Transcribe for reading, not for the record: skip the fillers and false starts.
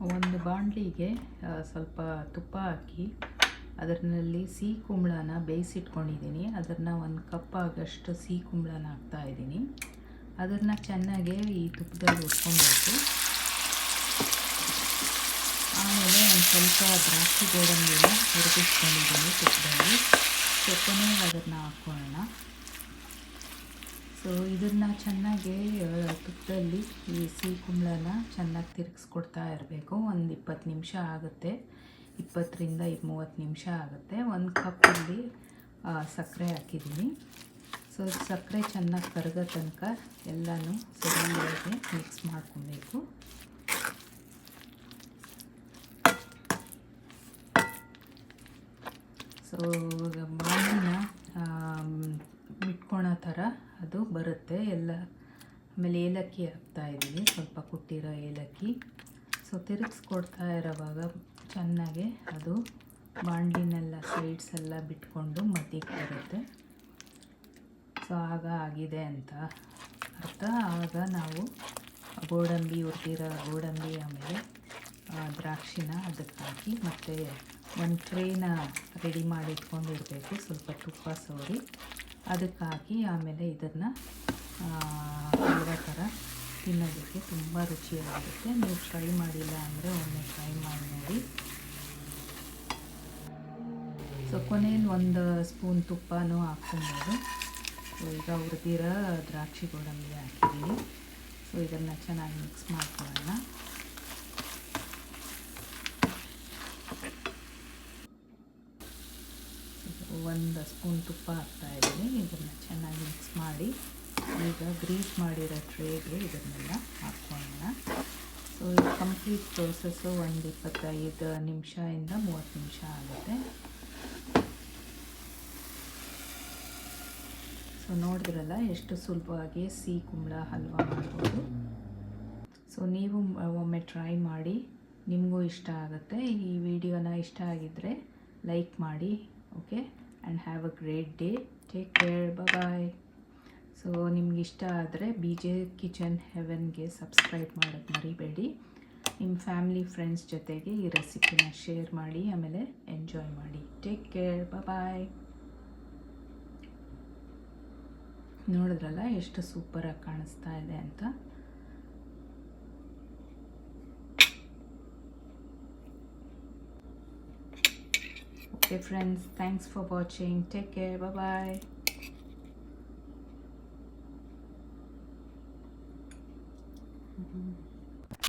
ಒಂದು ಬಾಣಲಿಗೆ ಸ್ವಲ್ಪ ತುಪ್ಪ ಹಾಕಿ ಅದರಲ್ಲಿ ಸಿಹಿ ಕುಂಬಳನ ಬೇಯಿಸಿಟ್ಕೊಂಡಿದ್ದೀನಿ. ಅದನ್ನು 1 ಕಪ್ ಆಗಷ್ಟು ಸಿಹಿ ಕುಂಬಳನ ಹಾಕ್ತಾಯಿದ್ದೀನಿ. ಅದನ್ನು ಚೆನ್ನಾಗಿ ಈ ತುಪ್ಪದಲ್ಲಿ ಹುರ್ಕೊಬೇಕು. ಆಮೇಲೆ ಒಂದು ಸ್ವಲ್ಪ ದ್ರಾಕ್ಷಿ ಗೋಡಂಬಿನ ಹುರಿದಿಟ್ಕೊಂಡಿದ್ದೀನಿ ತುಪ್ಪದಲ್ಲಿ. ಸೊ ಕೊನೆಗೆ ಅದನ್ನು ಹಾಕ್ಕೊಳ್ಳೋಣ. ಸೊ ಇದನ್ನು ಚೆನ್ನಾಗಿ ತುಪ್ಪದಲ್ಲಿ ಈ ಸಿಹಿ ಕುಂಬಳನ ಚೆನ್ನಾಗಿ ತಿರುಗಿಸ್ಕೊಡ್ತಾ ಇರಬೇಕು. ಒಂದು 20 ನಿಮಿಷ ಆಗುತ್ತೆ, 20ರಿಂದ 30 ನಿಮಿಷ ಆಗುತ್ತೆ. 1 ಕಪ್ಪಲ್ಲಿ ಸಕ್ಕರೆ ಹಾಕಿದ್ದೀನಿ. ಸೊ ಸಕ್ಕರೆ ಚೆನ್ನಾಗಿ ಕರಗೋ ತನಕ ಎಲ್ಲನೂ ಸರಿಯಾಗಿ ಮಿಕ್ಸ್ ಮಾಡ್ಕೊಬೇಕು. ಸೊ ಬಾಣಲಿನ ಮಿಟ್ಕೊಳೋ ಥರ ಅದು ಬರುತ್ತೆ ಎಲ್ಲ. ಆಮೇಲೆ ಏಲಕ್ಕಿ ಹಾಕ್ತಾಯಿದ್ದೀನಿ, ಸ್ವಲ್ಪ ಕುಟ್ಟಿರೋ ಏಲಕ್ಕಿ. ಸೊ ತಿರುಗಿಸ್ಕೊಡ್ತಾ ಇರೋವಾಗ ಚೆನ್ನಾಗಿ ಅದು ಬಾಣಲಿನೆಲ್ಲ ಸೈಡ್ಸ್ ಎಲ್ಲ ಬಿಟ್ಕೊಂಡು ಮಧ್ಯಕ್ಕೆ ಬರುತ್ತೆ. ಸೊ ಆಗ ಆಗಿದೆ ಅಂತ ಅರ್ಥ. ಆಗ ನಾವು ಗೋಡಂಬಿ, ಹುರಿದಿರೋ ಗೋಡಂಬಿ ಆಮೇಲೆ ದ್ರಾಕ್ಷಿನ ಅದಕ್ಕೆ ಹಾಕಿ ಮತ್ತು ಒಂದು ಟ್ರೇನ ರೆಡಿ ಮಾಡಿ ಇಟ್ಕೊಂಡಿರಬೇಕು. ಸ್ವಲ್ಪ ತುಪ್ಪ ಸವರಿ ಅದಕ್ಕೆ ಹಾಕಿ ಆಮೇಲೆ ಇದನ್ನು ಹಲ್ವಾ ಥರ ತಿನ್ನೋದಕ್ಕೆ ತುಂಬ ರುಚಿಯಾಗಿರುತ್ತೆ. ನೀವು ಟ್ರೈ ಮಾಡಿಲ್ಲ ಅಂದರೆ ಒಮ್ಮೆ ಟ್ರೈ ಮಾಡಿ ನೋಡಿ. ಸೊ ಕೊನೆಯಲ್ಲಿ 1 ಸ್ಪೂನ್ ತುಪ್ಪನೂ ಹಾಕ್ಕೊಬೋದು. ಸೊ ಈಗ ಹುರಿದಿರೋ ದ್ರಾಕ್ಷಿ ಗೋಡಂಬಿ ಹಾಕಿದ್ದೀನಿ. ಸೊ ಇದನ್ನು ಚೆನ್ನಾಗಿ ಮಿಕ್ಸ್ ಮಾಡ್ಕೊಳ್ಳೋಣ. ಒಂದು ಸ್ಪೂನ್ ತುಪ್ಪ ಹಾಕ್ತಾಯಿದ್ದೀನಿ. ಇದನ್ನು ಚೆನ್ನಾಗಿ ಮಿಕ್ಸ್ ಮಾಡಿ ಈಗ ಗ್ರೀಸ್ ಮಾಡಿರೋ ಟ್ರೇಗೆ ಇದನ್ನೆಲ್ಲ ಹಾಕ್ಕೊಳ್ಳೋಣ. ಸೊ ಇದು ಕಂಪ್ಲೀಟ್ ಪ್ರೋಸೆಸ್ಸು ಒಂದು 25 ನಿಮಿಷದಿಂದ 30 ನಿಮಿಷ ಆಗುತ್ತೆ. ಸೊ ನೋಡಿದ್ರಲ್ಲ ಎಷ್ಟು ಸುಲಭವಾಗಿ ಸಿಹಿ ಕುಂಬಳ ಹಲ್ವಾ ಮಾಡ್ಬೋದು. ಸೊ ನೀವು ಒಮ್ಮೆ ಟ್ರೈ ಮಾಡಿ, ನಿಮಗೂ ಇಷ್ಟ ಆಗುತ್ತೆ. ಈ ವಿಡಿಯೋನ ಇಷ್ಟ ಆಗಿದ್ದರೆ ಲೈಕ್ ಮಾಡಿ. Okay, and have a great day. Take care, bye. So ನಿಮ್ಗೆ ಇಷ್ಟ ಆದರೆ BJ ಕಿಚನ್ ಹೆವೆನ್ಗೆ ಸಬ್ಸ್ಕ್ರೈಬ್ ಮಾಡೋದು ಮರಿಬೇಡಿ. ನಿಮ್ಮ ಫ್ಯಾಮಿಲಿ ಫ್ರೆಂಡ್ಸ್ ಜೊತೆಗೆ ಈ ರೆಸಿಪಿನ ಶೇರ್ ಮಾಡಿ, ಆಮೇಲೆ ಎಂಜಾಯ್ ಮಾಡಿ. ಟೇಕ್ ಕೇರ್, ಬಾಯ್. ನೋಡಿದ್ರಲ್ಲ ಎಷ್ಟು ಸೂಪರಾಗಿ ಕಾಣಿಸ್ತಾ ಇದೆ ಅಂತ. Okay friends, thanks for watching. Take care. Bye bye.